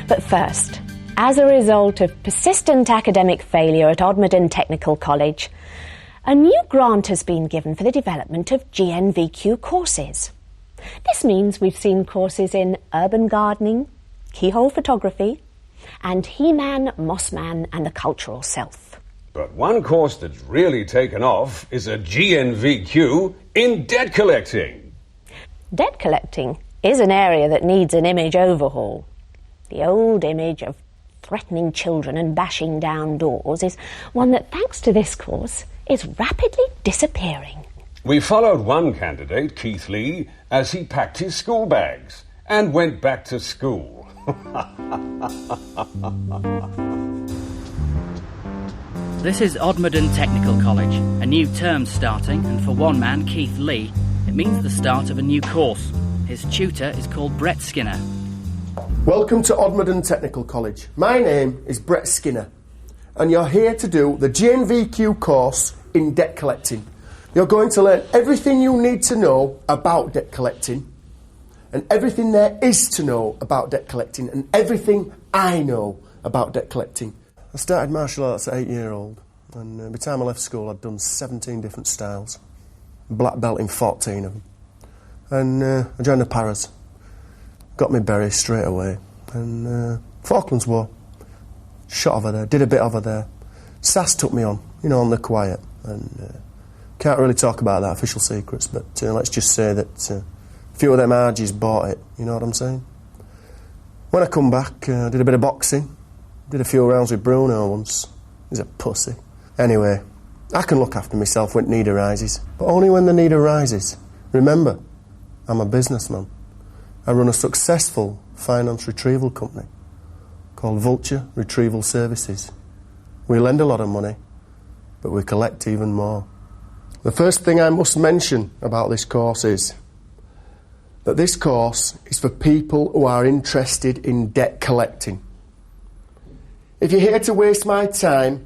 But first, as a result of persistent academic failure at Odmorden Technical College, a new grant has been given for the development of GNVQ courses. This means we've seen courses in urban gardening, keyhole photography, and He-Man, Mossman and the cultural self. But one course that's really taken off is a GNVQ in debt collecting. Debt collecting is an area that needs an image overhaul. The old image of threatening children and bashing down doors is one that, thanks to this course, is rapidly disappearing. We followed one candidate, Keith Lee, as he packed his school bags and went back to school. This is Odmorden Technical College, a new term starting, and for one man, Keith Lee, it means the start of a new course. His tutor is called Brett Skinner. Welcome to Odmorden Technical College. My name is Brett Skinner, and you're here to do the GNVQ course in debt collecting. You're going to learn everything you need to know about debt collecting, and everything there is to know about debt collecting, and everything I know about debt collecting. I started martial arts at 8-year-old, and by the time I left school I'd done 17 different styles, black belt in 14 of them. And I joined the Paras, got me beret straight away, and Falklands War, shot over there, did a bit over there. SAS took me on, on the quiet, and can't really talk about that, official secrets, but let's just say that a few of them Argies bought it, you know what I'm saying? When I come back, I did a bit of boxing, did a few rounds with Bruno once. He's a pussy. Anyway, I can look after myself when need arises, but only when the need arises. Remember, I'm a businessman. I run a successful finance retrieval company called Vulture Retrieval Services. We lend a lot of money, but we collect even more. The first thing I must mention about this course is that this course is for people who are interested in debt collecting. If you're here to waste my time,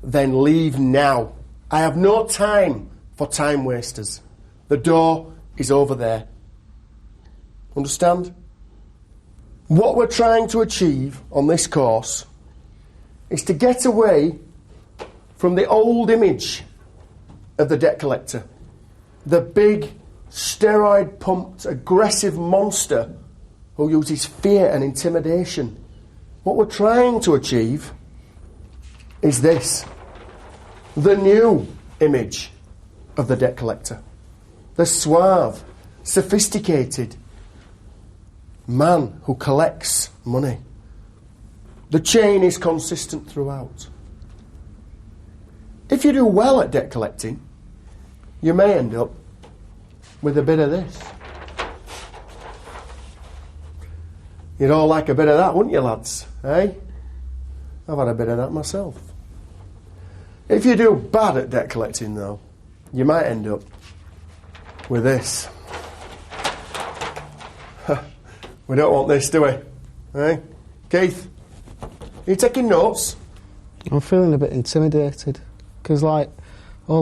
then leave now. I have no time for time wasters. The door is over there. Understand? What we're trying to achieve on this course is to get away from the old image of the debt collector, the big, steroid-pumped, aggressive monster who uses fear and intimidation. What we're trying to achieve is this, the new image of the debt collector, the suave, sophisticated man who collects money. The chain is consistent throughout. If you do well at debt collecting, you may end up with a bit of this. You'd all like a bit of that, wouldn't you, lads? Eh? I've had a bit of that myself. If you do bad at debt collecting, though, you might end up with this. We don't want this, do we? Eh? Keith, are you taking notes? I'm feeling a bit intimidated, because, all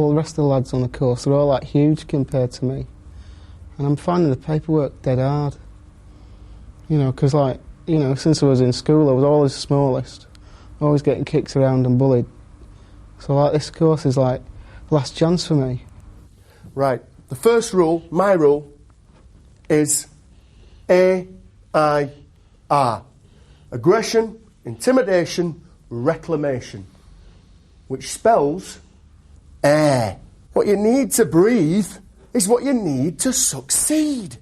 the rest of the lads on the course, they're all, huge compared to me. And I'm finding the paperwork dead hard. Because, since I was in school, I was always the smallest, always getting kicked around and bullied. So, this course is, last chance for me. Right. The first rule, my rule, is AIR. Aggression, intimidation, reclamation. Which spells air. What you need to breathe is what you need to succeed.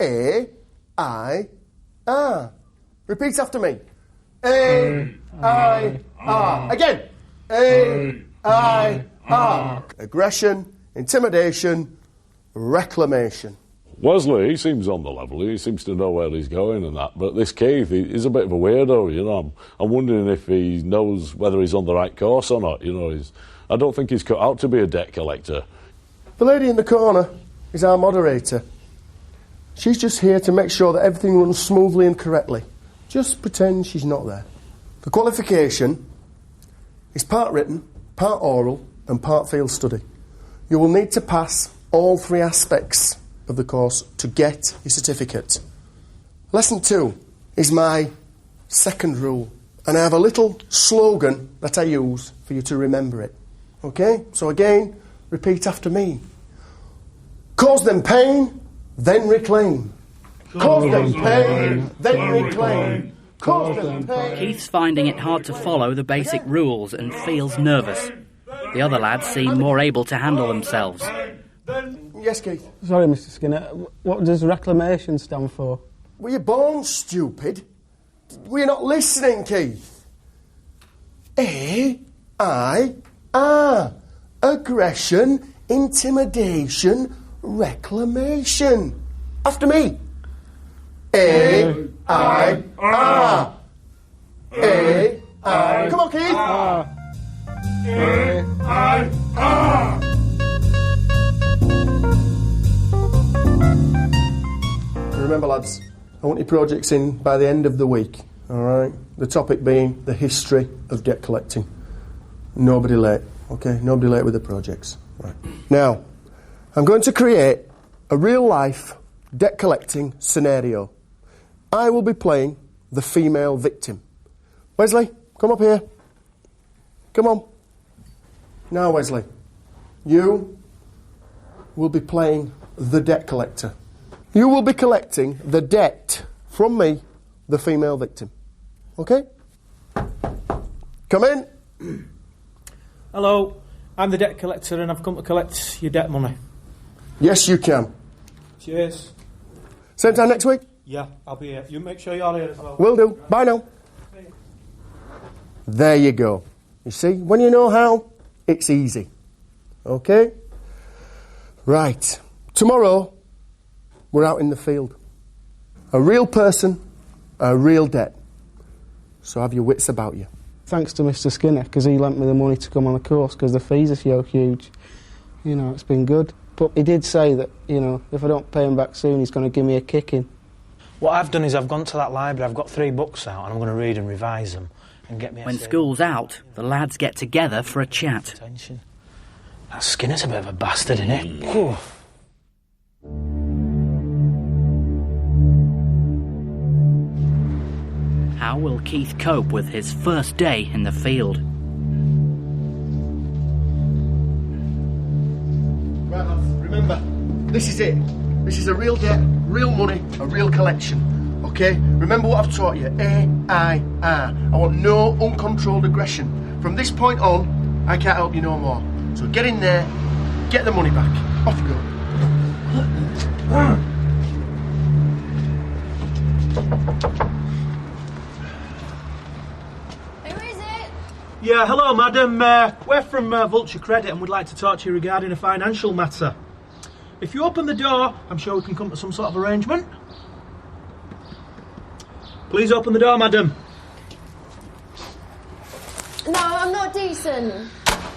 AIR. Repeat after me. AIR. Again. AIR. Aggression, intimidation, reclamation. Wesley, he seems on the level. He seems to know where he's going and that. But this Keith, he's a bit of a weirdo, I'm wondering if he knows whether he's on the right course or not, I don't think he's cut out to be a debt collector. The lady in the corner is our moderator. She's just here to make sure that everything runs smoothly and correctly. Just pretend she's not there. The qualification is part written, part oral, and part field study. You will need to pass all three aspects of the course to get your certificate. Lesson 2 is my second rule. And I have a little slogan that I use for you to remember it. Okay? So again, repeat after me. Cause them pain, then reclaim. Cause them pain, then reclaim. Cause them pain. Keith's finding it hard to follow the basic rules and feels nervous. The other lads seem more able to handle themselves. Yes, Keith? Sorry, Mr Skinner, what does reclamation stand for? Were you born stupid? Were you not listening, Keith? A-I-R. Aggression, intimidation, reclamation. After me. A-I-R. A-I. Come on, Keith. A-I-R. Remember, lads, I want your projects in by the end of the week, all right? The topic being the history of debt collecting. Nobody late, okay? Nobody late with the projects. Right. Now, I'm going to create a real-life debt collecting scenario. I will be playing the female victim. Wesley, come up here. Come on. Now, Wesley, you will be playing the debt collector. You will be collecting the debt from me, the female victim. Okay? Come in. Hello, I'm the debt collector and I've come to collect your debt money. Yes, you can. Cheers. Same time next week? Yeah, I'll be here. You make sure you're here as well. Will do. Bye now. There you go. You see, when you know how, it's easy. Okay? Right. Tomorrow, we're out in the field. A real person, a real debt. So have your wits about you. Thanks to Mr Skinner, because he lent me the money to come on the course, because the fees are so huge. You know, it's been good. But he did say that, you know, if I don't pay him back soon, he's going to give me a kicking. What I've done is I've gone to that library, I've got 3 books out, and I'm going to read and revise them and get me. When school's out, the lads get together for a chat. Attention. That Skinner's a bit of a bastard, isn't he? Ooh. How will Keith cope with his first day in the field? Right, lads, remember, this is it. This is a real debt, real money, a real collection. Okay? Remember what I've taught you. A-I-R. I want no uncontrolled aggression. From this point on, I can't help you no more. So get in there, get the money back. Off you go. Yeah, hello, madam. We're from Vulture Credit and we'd like to talk to you regarding a financial matter. If you open the door, I'm sure we can come to some sort of arrangement. Please open the door, madam. No, I'm not decent.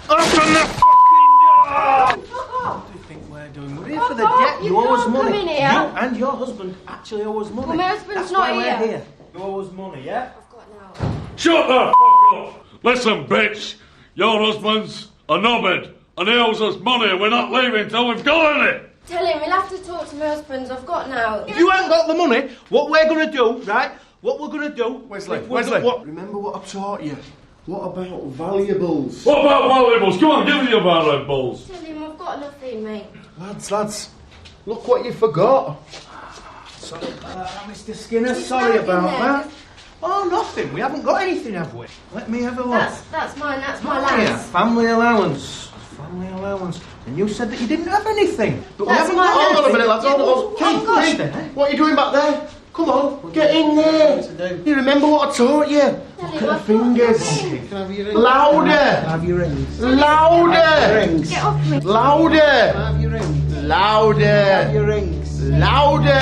Open the fucking door! What do you think we're doing? We're here for the debt. You owe us money. Come in here. You and your husband actually owe us money. Well, my husband's That's not why here. We're here. You owe us money, yeah? I've got now. Shut the fuck up! Listen, bitch, your husband's a knobhead, and he owes us money, and we're not leaving till we've got it. Tell him, we'll have to talk to my husband. I've got now. If you ain't got the money, what we're going to do, right? What we're going to do... Wesley, Wesley. remember what I taught you. What about valuables? What about valuables? Come on, give me your valuables. Tell him I've got nothing, mate. Lads, look what you forgot. Sorry about that, Mr Skinner. Sorry about that. Oh, nothing. We haven't got anything, have we? Let me have a look. That's mine. That's my Yeah, last. family allowance. Family allowance. And you said that you didn't have anything. But That's we haven't my got last. Hold on a minute, lads. Hold on. I've got Keith, it. what are you doing back there? Come on, get in there. You remember what I taught you? Look at the fingers. Louder. Have your rings. Louder. Get off me. Louder. Have your rings. Louder. Have your rings. Louder.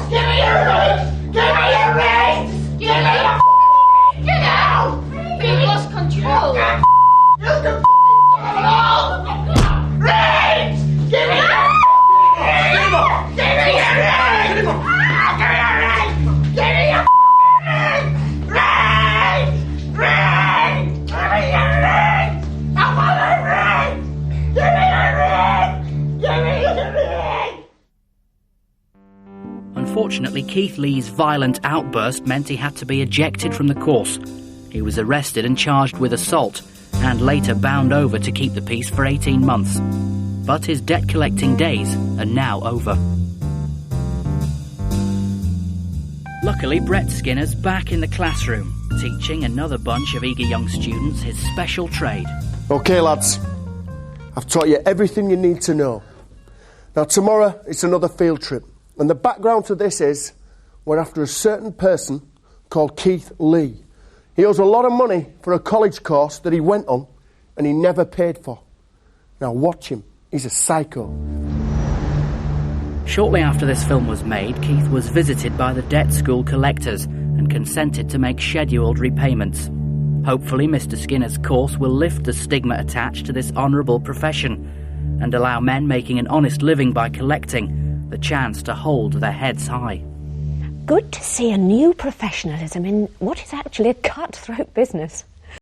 Give me your rings! Give me your rings! Give me your Get out! You've lost control. You can control. Rings! Give me your rings! Give me your rings! Give me your rings! Give me your rings! Rings! Give me your rings! I want a ring! Give me your ring! Give me your ring! Unfortunately, Unfortunately, Keith Lee's violent outburst meant he had to be ejected from the course. He was arrested and charged with assault, and later bound over to keep the peace for 18 months. But his debt-collecting days are now over. Luckily, Brett Skinner's back in the classroom, teaching another bunch of eager young students his special trade. OK, lads, I've taught you everything you need to know. Now, tomorrow it's another field trip, and the background to this is we're after a certain person called Keith Lee. He owes a lot of money for a college course that he went on and he never paid for. Now, watch him. He's a psycho. Shortly after this film was made, Keith was visited by the debt school collectors and consented to make scheduled repayments. Hopefully, Mr. Skinner's course will lift the stigma attached to this honourable profession and allow men making an honest living by collecting the chance to hold their heads high. Good to see a new professionalism in what is actually a cutthroat business.